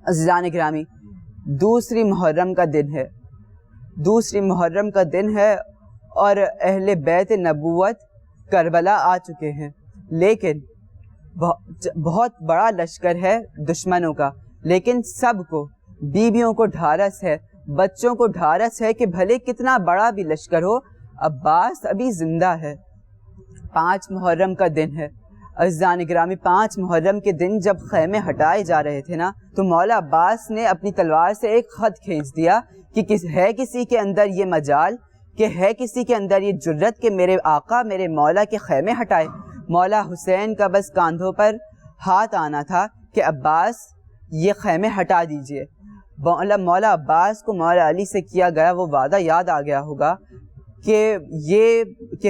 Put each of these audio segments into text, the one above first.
عزیزان گرامی، دوسری محرم کا دن ہے، دوسری محرم کا دن ہے اور اہل بیت نبوت کربلا آ چکے ہیں، لیکن بہت بڑا لشکر ہے دشمنوں کا، لیکن سب کو، بیویوں کو ڈھارس ہے، بچوں کو ڈھارس ہے کہ بھلے کتنا بڑا بھی لشکر ہو، عباس ابھی زندہ ہے۔ 5 محرم کا دن ہے عزیزان گرامی، 5 محرم کے دن جب خیمے ہٹائے جا رہے تھے نا، تو مولا عباس نے اپنی تلوار سے ایک خط کھینچ دیا کہ ہے کسی کے اندر یہ مجال، کہ ہے کسی کے اندر یہ جرت کہ میرے آقا میرے مولا کے خیمے ہٹائے۔ مولا حسین کا بس کاندھوں پر ہاتھ آنا تھا کہ عباس یہ خیمے ہٹا دیجئے۔ مولا عباس کو مولا علی سے کیا گیا وہ وعدہ یاد آ گیا ہوگا کہ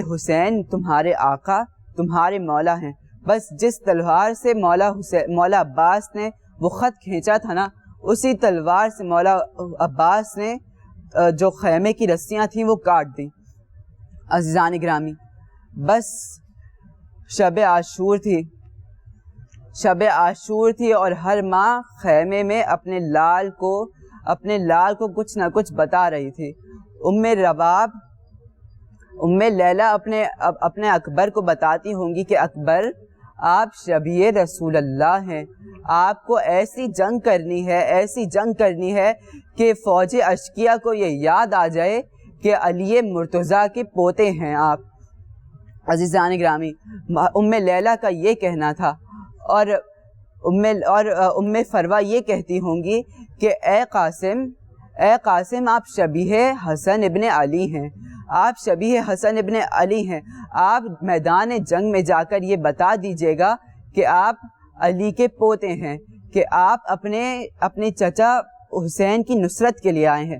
حسین تمہارے آقا تمہارے مولا ہیں۔ بس جس تلوار سے مولا عباس نے وہ خط کھینچا تھا نا، اسی تلوار سے مولا عباس نے جو خیمے کی رسیاں تھیں وہ کاٹ دیں۔ عزیزان گرامی، بس شب عاشور تھی اور ہر ماں خیمے میں اپنے لال کو کچھ نہ کچھ بتا رہی تھی۔ ام لیلہ اپنے اکبر کو بتاتی ہوں گی کہ اکبر، آپ شبیہ رسول اللہ ہیں، آپ کو ایسی جنگ کرنی ہے کہ فوج اشقیہ کو یہ یاد آ جائے کہ علی مرتضیٰ کے پوتے ہیں آپ۔ عزیزان گرامی، ام لیلہ کا یہ کہنا تھا، اور ام فروہ یہ کہتی ہوں گی کہ اے قاسم آپ شبیہ حسن ابن علی ہیں، آپ شبیہ حسن ابن علی ہیں، آپ میدان جنگ میں جا کر یہ بتا دیجئے گا کہ آپ علی کے پوتے ہیں، کہ آپ اپنے چچا حسین کی نصرت کے لیے آئے ہیں۔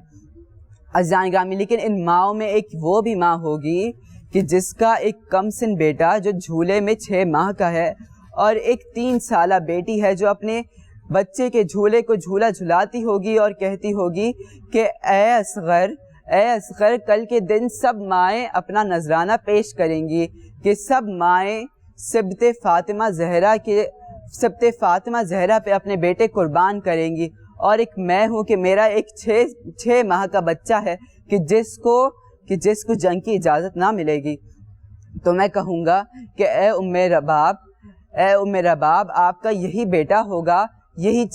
عزیزان گرامی، لیکن ان ماؤں میں ایک وہ بھی ماں ہوگی کہ جس کا ایک کم سن بیٹا جو جھولے میں 6 ماہ کا ہے، اور ایک 3 سالہ بیٹی ہے جو اپنے بچے کے جھولے کو جھولا جھلاتی ہوگی اور کہتی ہوگی کہ اے اصغر کل کے دن سب مائیں اپنا نذرانہ پیش کریں گی، کہ سب مائیں سبط فاطمہ زہرا پہ اپنے بیٹے قربان کریں گی، اور ایک میں ہوں کہ میرا ایک 6 ماہ کا بچہ ہے کہ جس کو جنگ کی اجازت نہ ملے گی۔ تو میں کہوں گا کہ اے ام رباب آپ کا یہی بیٹا ہوگا، یہی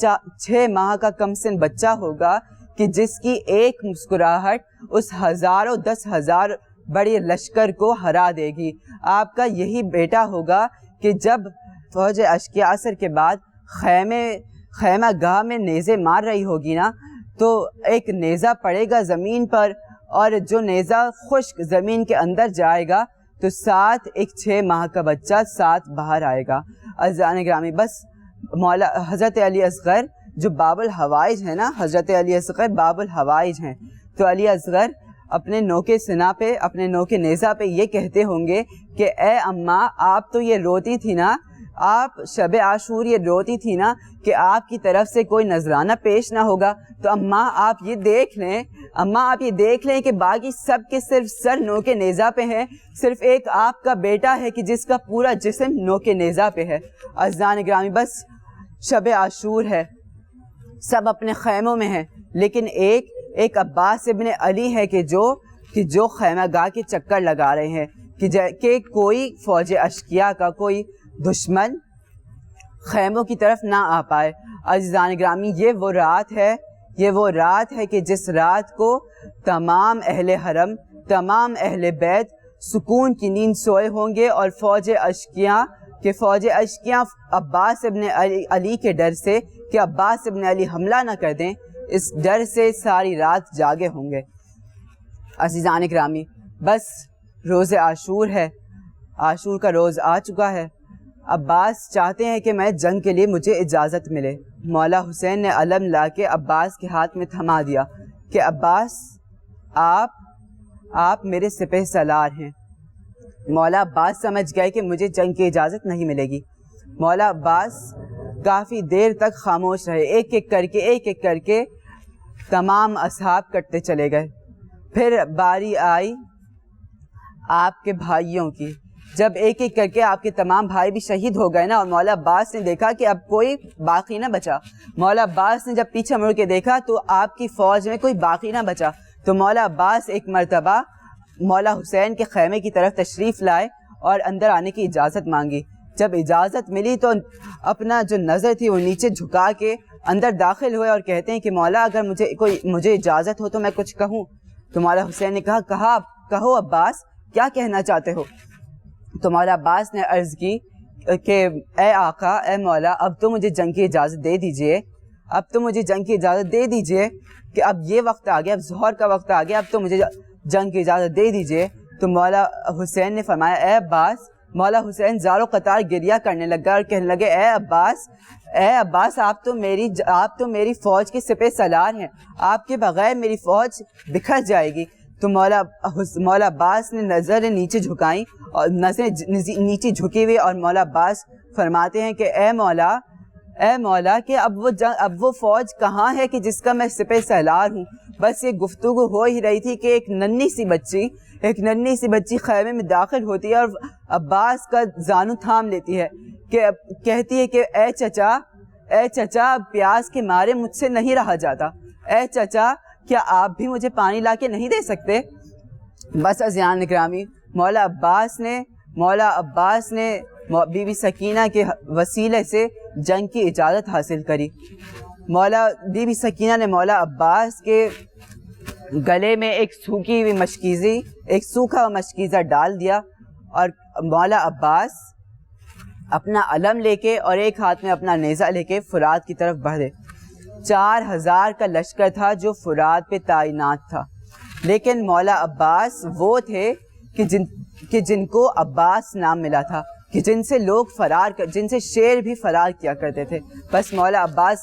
6 ماہ کا کم سن بچہ ہوگا کہ جس کی ایک مسکراہٹ اس 10,000 بڑے لشکر کو ہرا دے گی۔ آپ کا یہی بیٹا ہوگا کہ جب فوج اشقیہ عصر کے بعد خیمہ گاہ میں نیزے مار رہی ہوگی نا، تو ایک نیزہ پڑے گا زمین پر، اور جو نیزہ خشک زمین کے اندر جائے گا تو ساتھ ایک 6 ماہ کا بچہ ساتھ باہر آئے گا۔ عزیزان گرامی، بس حضرت علی اصغر جو باب الحوائج ہے نا، حضرت علی اصغر باب الحوائج ہیں، تو علی اصغر اپنے نوکے سنا پہ، اپنے نوکے نیزہ پہ یہ کہتے ہوں گے کہ اے اماں، آپ تو یہ روتی تھی نا، آپ شب عاشور یہ روتی تھی نا کہ آپ کی طرف سے کوئی نذرانہ پیش نہ ہوگا، تو اماں آپ یہ دیکھ لیں کہ باقی سب کے صرف سر نوکے نیزہ پہ ہیں، صرف ایک آپ کا بیٹا ہے کہ جس کا پورا جسم نوکے نیزہ پہ ہے۔ عزیزان گرامی، بس شب عاشور ہے، سب اپنے خیموں میں ہیں، لیکن ایک عباس ابن علی ہے کہ جو خیمہ گاہ کے چکر لگا رہے ہیں کہ کوئی فوج اشقیہ کا کوئی دشمن خیموں کی طرف نہ آ پائے۔ عزیزان گرامی، یہ وہ رات ہے کہ جس رات کو تمام اہل حرم، تمام اہل بیت سکون کی نیند سوئے ہوں گے، اور فوج اشقیہ عباس ابن علی کے ڈر سے کہ عباس ابن علی حملہ نہ کر دیں، اس ڈر سے ساری رات جاگے ہوں گے۔ عزیزان گرامی، بس روز عاشور ہے، عاشور کا روز آ چکا ہے۔ عباس چاہتے ہیں کہ میں جنگ کے لیے مجھے اجازت ملے۔ مولا حسین نے علم لا کے عباس کے ہاتھ میں تھما دیا کہ عباس آپ میرے سپہ سالار ہیں۔ مولا عباس سمجھ گئے کہ مجھے جنگ کی اجازت نہیں ملے گی۔ مولا عباس کافی دیر تک خاموش رہے، ایک ایک کر کے تمام اصحاب کٹتے چلے گئے۔ پھر باری آئی آپ کے بھائیوں کی جب ایک ایک کر کے آپ کے تمام بھائی بھی شہید ہو گئے نا، اور مولا عباس نے دیکھا کہ اب کوئی باقی نہ بچا، مولا عباس نے جب پیچھے مڑ کے دیکھا تو آپ کی فوج میں کوئی باقی نہ بچا، تو مولا عباس ایک مرتبہ مولا حسین کے خیمے کی طرف تشریف لائے اور اندر آنے کی اجازت مانگی۔ جب اجازت ملی تو اپنا جو نظر تھی وہ نیچے جھکا کے اندر داخل ہوئے اور کہتے ہیں کہ مولا اگر مجھے اجازت ہو تو میں کچھ کہوں۔ تو مولا حسین نے کہا کہو عباس، کیا کہنا چاہتے ہو؟ تو مولا عباس نے عرض کی کہ اے آقا، اے مولا، اب تو مجھے جنگ کی اجازت دے دیجئے، اب تو مجھے جنگ کی اجازت دے دیجئے کہ اب یہ وقت آ گیا، اب ظہر کا وقت آ گیا، اب تو مجھے جنگ کی اجازت دے دیجئے۔ تو مولا حسین نے فرمایا اے عباس، مولا حسین زار و قطار گریہ کرنے لگا اور کہنے لگے اے عباس، آپ تو میری فوج کے سپہ سالار ہیں، آپ کے بغیر میری فوج بکھر جائے گی۔ تو مولا عباس نے نظر نیچے جھکائیں اور نظر نیچے جھکی ہوئی، اور مولا عباس فرماتے ہیں کہ اے مولا کہ اب وہ فوج کہاں ہے کہ جس کا میں سپہ سالار ہوں؟ بس یہ گفتگو ہو ہی رہی تھی کہ ایک ننھی سی بچی خیمے میں داخل ہوتی ہے اور عباس کا زانو تھام لیتی ہے، کہ کہتی ہے کہ اے چچا پیاس کے مارے مجھ سے نہیں رہا جاتا، اے چچا کیا آپ بھی مجھے پانی لا کے نہیں دے سکتے؟ بس عزیزان گرامی، مولا عباس نے بی بی سکینہ کے وسیلے سے جنگ کی اجازت حاصل کری۔ بی بی سکینہ نے مولا عباس کے گلے میں ایک سوکھا مشکیزہ ڈال دیا، اور مولا عباس اپنا علم لے کے اور ایک ہاتھ میں اپنا نیزہ لے کے فرات کی طرف بڑھے۔ 4000 کا لشکر تھا جو فرات پہ تعینات تھا، لیکن مولا عباس وہ تھے کہ جن کو عباس نام ملا تھا، کہ جن سے شیر بھی فرار کیا کرتے تھے۔ بس مولا عباس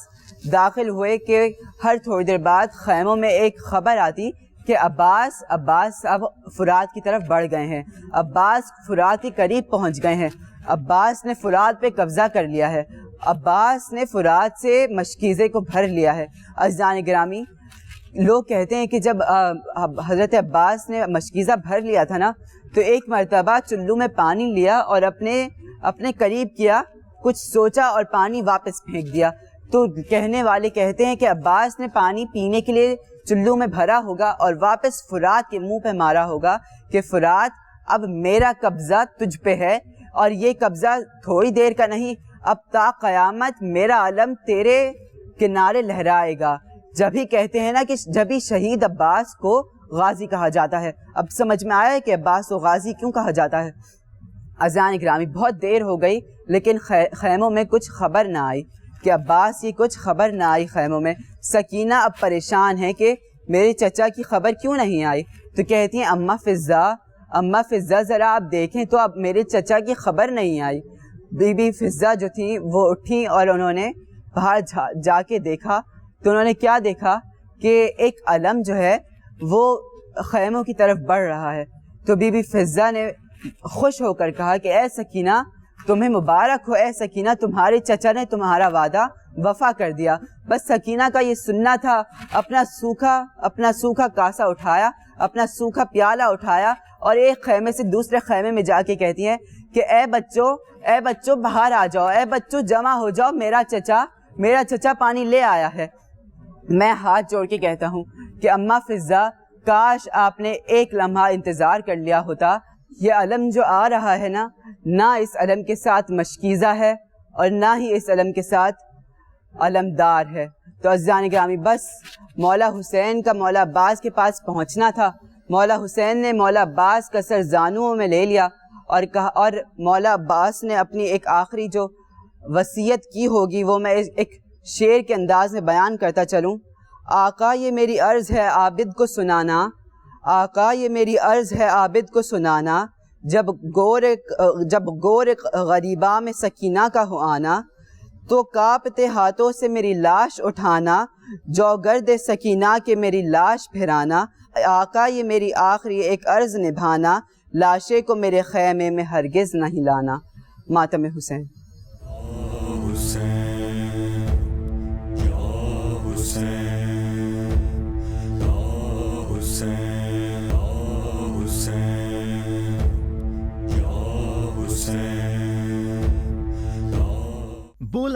داخل ہوئے کہ ہر تھوڑی دیر بعد خیموں میں ایک خبر آتی کہ عباس اب فرات کی طرف بڑھ گئے ہیں، عباس فرات کے قریب پہنچ گئے ہیں، عباس نے فرات پہ قبضہ کر لیا ہے، عباس نے فرات سے مشکیزے کو بھر لیا ہے۔ عزیزان گرامی، لوگ کہتے ہیں کہ جب حضرت عباس نے مشکیزہ بھر لیا تھا نا، تو ایک مرتبہ چلو میں پانی لیا اور اپنے قریب کیا، کچھ سوچا اور پانی واپس پھینک دیا۔ تو کہنے والے کہتے ہیں کہ عباس نے پانی پینے کے لیے چلو میں بھرا ہوگا اور واپس فرات کے منہ پہ مارا ہوگا کہ فرات اب میرا قبضہ تجھ پہ ہے، اور یہ قبضہ تھوڑی دیر کا نہیں، اب تا قیامت میرا علم تیرے کنارے لہرائے گا۔ جب ہی کہتے ہیں نا کہ جب ہی شہید عباس کو غازی کہا جاتا ہے۔ اب سمجھ میں آیا ہے کہ عباس کو غازی کیوں کہا جاتا ہے۔ عزیزان اکرامی، بہت دیر ہو گئی لیکن خیموں میں کچھ خبر نہ آئی کہ عباس کی کچھ خبر نہ آئی خیموں میں۔ سکینہ اب پریشان ہے کہ میرے چچا کی خبر کیوں نہیں آئی، تو کہتی ہیں اماں فضہ ذرا آپ دیکھیں تو اب میرے چچا کی خبر نہیں آئی۔ بی بی فضہ جو تھیں وہ اٹھیں اور انہوں نے باہر جا کے دیکھا، تو انہوں نے کیا دیکھا کہ ایک علم جو ہے وہ خیموں کی طرف بڑھ رہا ہے۔ تو بی بی فضہ نے خوش ہو کر کہا کہ اے سکینہ تمہیں مبارک ہو، اے سکینہ تمہارے چچا نے تمہارا وعدہ وفا کر دیا۔ بس سکینہ کا یہ سننا تھا، اپنا سوکھا کاسا اٹھایا، اپنا سوکھا پیالہ اٹھایا اور ایک خیمے سے دوسرے خیمے میں جا کے کہتی ہیں کہ اے بچوں باہر آ جاؤ، اے بچوں جمع ہو جاؤ، میرا چچا پانی لے آیا ہے۔ میں ہاتھ جوڑ کے کہتا ہوں کہ اماں فضہ کاش آپ نے ایک لمحہ انتظار کر لیا ہوتا۔ یہ علم جو آ رہا ہے نا، نہ اس علم کے ساتھ مشکیزہ ہے اور نہ ہی اس علم کے ساتھ علمدار ہے۔ تو عزیزان گرامی، بس مولا حسین کا مولا عباس کے پاس پہنچنا تھا۔ مولا حسین نے مولا عباس کا سر زانوؤں میں لے لیا اور کہا، اور مولا عباس نے اپنی ایک آخری جو وصیت کی ہوگی وہ میں ایک شعر کے انداز میں بیان کرتا چلوں۔ آقا یہ میری عرض ہے عابد کو سنانا، آقا یہ میری عرض ہے عابد کو سنانا، جب گور غریباں میں سکینہ کا ہو آنا، تو کانپتے ہاتھوں سے میری لاش اٹھانا، جو گرد سکینہ کے میری لاش پھرانا، آقا یہ میری آخری ایک عرض نبھانا، لاشے کو میرے خیمے میں ہرگز نہیں لانا۔ ماتم حسین۔